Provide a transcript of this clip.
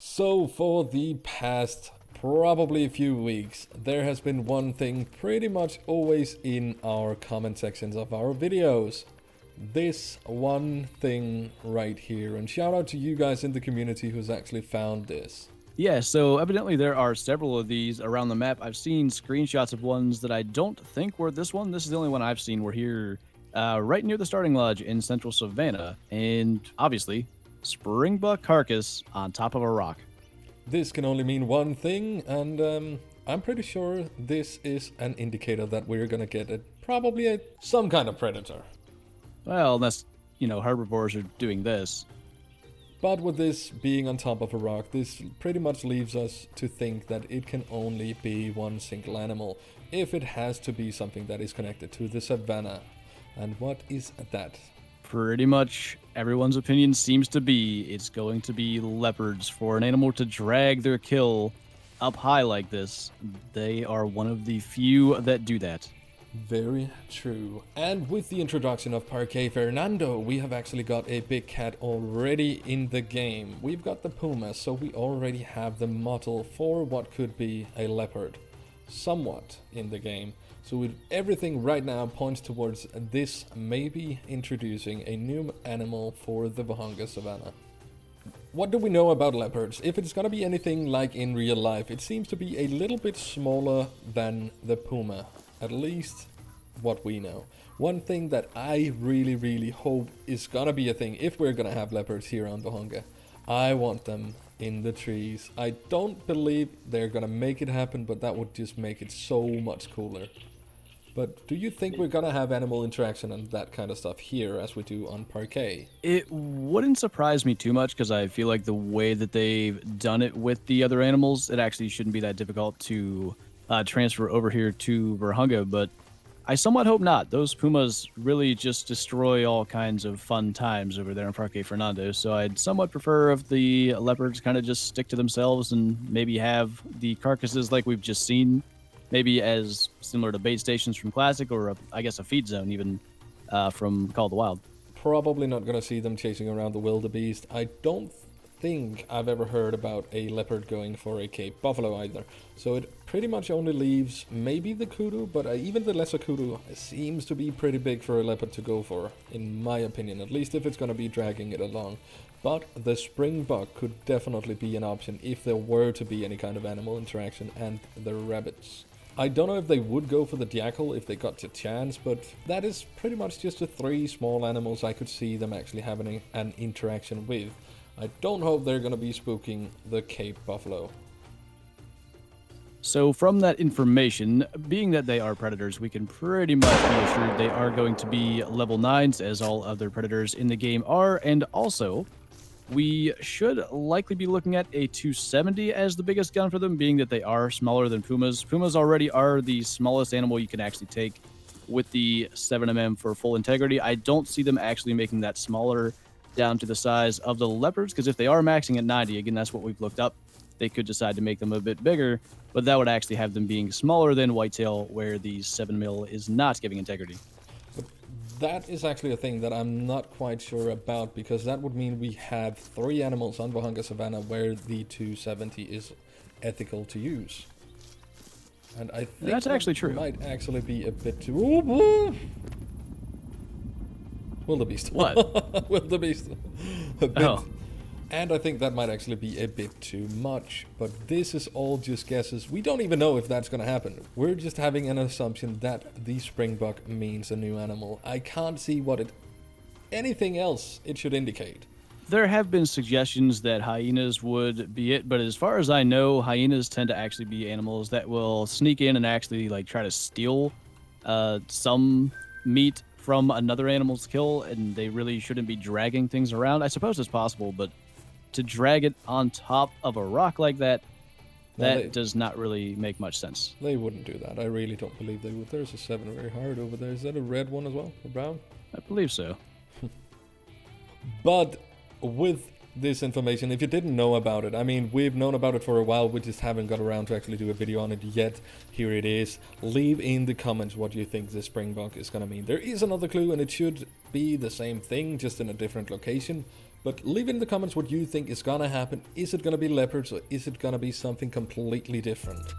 So for the past probably a few weeks, there has been one thing pretty much always in our comment sections of our videos. This one thing right here, and shout out to you guys in the community who's actually found this. Yeah, so evidently there are several of these around the map. I've seen screenshots of ones that I don't think were this one. This is the only one I've seen. We're here right near the starting lodge in central Savannah. And obviously, springbuck carcass on top of a rock. This can only mean one thing, and I'm pretty sure this is an indicator that we're gonna get some kind of predator. Well, unless, herbivores are doing this. But with this being on top of a rock, this pretty much leaves us to think that it can only be one single animal, if it has to be something that is connected to the savannah. And what is that? Pretty much everyone's opinion seems to be it's going to be leopards. For an animal to drag their kill up high like this, they are one of the few that do that. Very true. And with the introduction of Parque Fernando, we have actually got a big cat already in the game. We've got the puma, so we already have the model for what could be a leopard. Somewhat in the game. So with everything right now points towards this maybe introducing a new animal for the Vahanga Savannah. What do we know about leopards? If it's gonna be anything like in real life, it seems to be a little bit smaller than the puma. At least what we know. One thing that I really hope is gonna be a thing if we're gonna have leopards here on Vahanga. I want them in the trees. I don't believe they're gonna make it happen, but that would just make it so much cooler. But do you think we're gonna have animal interaction and that kind of stuff here as we do on Parquet? It wouldn't surprise me too much because I feel like the way that they've done it with the other animals, it actually shouldn't be that difficult to transfer over here to Virhunga, but I somewhat hope not. Those pumas really just destroy all kinds of fun times over there in Parque Fernando, so I'd somewhat prefer if the leopards kind of just stick to themselves and maybe have the carcasses like we've just seen, maybe as similar to bait stations from Classic or I guess a feed zone even from Call of the Wild. Probably not gonna see them chasing around the wildebeest. I don't think I've ever heard about a leopard going for a Cape buffalo either. So it pretty much only leaves maybe the kudu, but even the lesser kudu seems to be pretty big for a leopard to go for, in my opinion, at least if it's gonna be dragging it along. But the springbuck could definitely be an option if there were to be any kind of animal interaction, and the rabbits. I don't know if they would go for the jackal if they got the chance, but that is pretty much just the three small animals I could see them actually having an interaction with. I don't hope they're going to be spooking the Cape buffalo. So from that information, being that they are predators, we can pretty much be assured they are going to be level 9s as all other predators in the game are, and also we should likely be looking at a 270 as the biggest gun for them, being that they are smaller than pumas. Pumas already are the smallest animal you can actually take with the 7mm for full integrity. I don't see them actually making that smaller down to the size of the leopards, because if they are maxing at 90, again, that's what we've looked up, they could decide to make them a bit bigger, but that would actually have them being smaller than whitetail, where the 7mm is not giving integrity. But that is actually a thing that I'm not quite sure about, because that would mean we have 3 animals on Vahanga Savannah where the 270 is ethical to use. And I think that's actually true. Might actually be a bit too... Wildebeest. What? Wildebeest. A bit. Oh. And I think that might actually be a bit too much. But this is all just guesses. We don't even know if that's going to happen. We're just having an assumption that the springbuck means a new animal. I can't see anything else it should indicate. There have been suggestions that hyenas would be it, but as far as I know, hyenas tend to actually be animals that will sneak in and actually try to steal some meat from another animal's kill, and they really shouldn't be dragging things around. I suppose it's possible, but to drag it on top of a rock like that, does not really make much sense. They wouldn't do that. I really don't believe they would. There's a 7 very hard over there. Is that a red one as well? A brown? I believe so. But with this information, if you didn't know about it, I mean, we've known about it for a while, we just haven't got around to actually do a video on it yet. Here it is. Leave in the comments what you think the springbuck is gonna mean. There is another clue, and it should be the same thing, just in a different location, But leave in the comments what you think is gonna happen. Is it gonna be leopards or is it gonna be something completely different?